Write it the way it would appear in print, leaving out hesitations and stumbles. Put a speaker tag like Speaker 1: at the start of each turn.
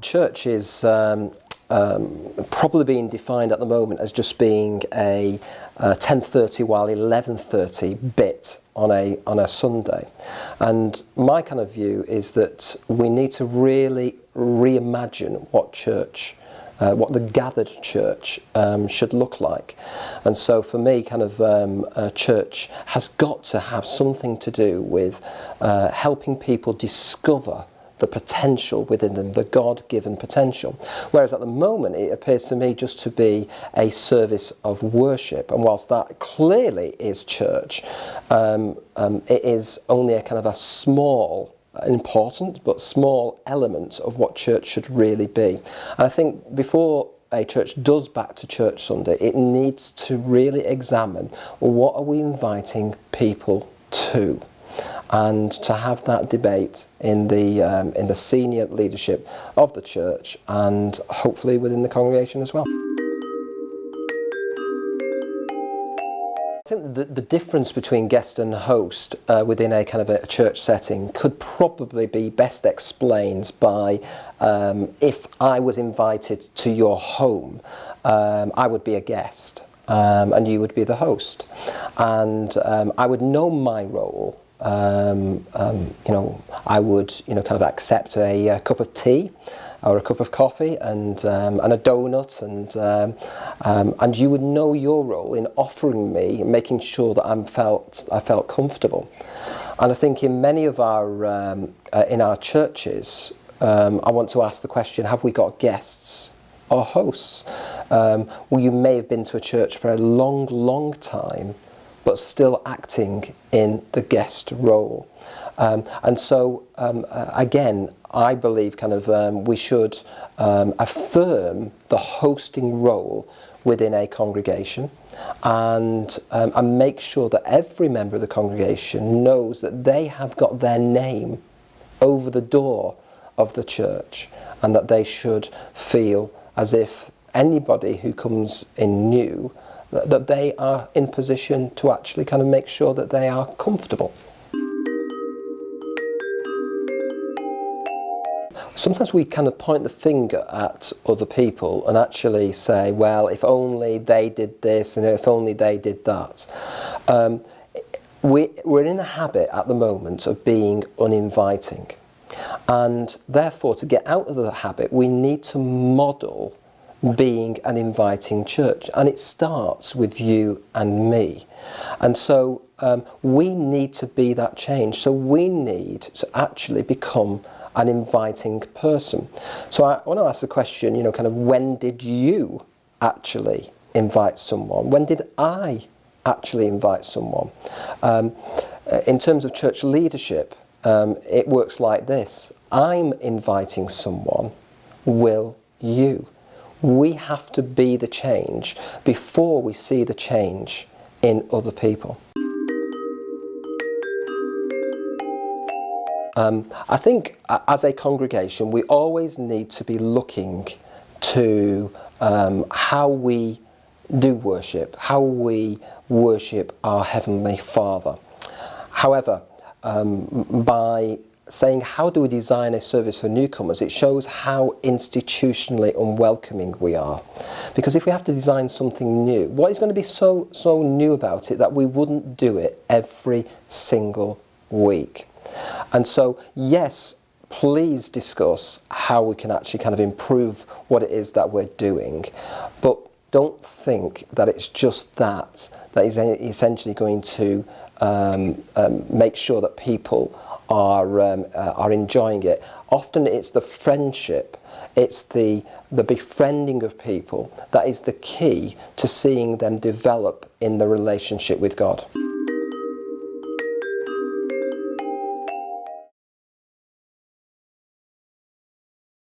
Speaker 1: church is probably being defined at the moment as just being a 10:30 while 11:30 bit on a Sunday. And my kind of view is that we need to really reimagine what church, what the gathered church should look like. And so for me, kind of church has got to have something to do with helping people discover the potential within them, the God-given potential. Whereas at the moment, it appears to me just to be a service of worship. And whilst that clearly is church, it is only a kind of a small, important but small element of what church should really be. And I think before a church does Back to Church Sunday, it needs to really examine, well, what are we inviting people to? And to have that debate in the senior leadership of the church, and hopefully within the congregation as well. I think the difference between guest and host within a kind of a church setting could probably be best explained by if I was invited to your home, I would be a guest and you would be the host, and I would know my role. I would, kind of accept a cup of tea or a cup of coffee and a donut, and you would know your role in offering me, making sure that I felt comfortable. And I think in many of our churches, I want to ask the question: have we got guests or hosts? Well, you may have been to a church for a long time, but still acting in the guest role. And so, again, I believe kind of we should affirm the hosting role within a congregation, and make sure that every member of the congregation knows that they have got their name over the door of the church, and that they should feel as if anybody who comes in new, that they are in position to actually kind of make sure that they are comfortable. Sometimes we kind of point the finger at other people and actually say, well, if only they did this and if only they did that. We're in a habit at the moment of being uninviting. And therefore, to get out of the habit, we need to model being an inviting church, and it starts with you and me. And so we need to be that change. So we need to actually become an inviting person. So I want to ask the question, kind of, when did you actually invite someone? When did I actually invite someone? In terms of church leadership, it works like this: I'm inviting someone, will you? We have to be the change before we see the change in other people. I think as a congregation, we always need to be looking to how we do worship, how we worship our Heavenly Father. However, by saying how do we design a service for newcomers, it shows how institutionally unwelcoming we are. Because if we have to design something new, what is going to be so new about it that we wouldn't do it every single week? And so, yes, please discuss how we can actually kind of improve what it is that we're doing, but don't think that it's just that is essentially going to make sure that people are enjoying it. Often it's the friendship, it's the befriending of people that is the key to seeing them develop in the relationship with God.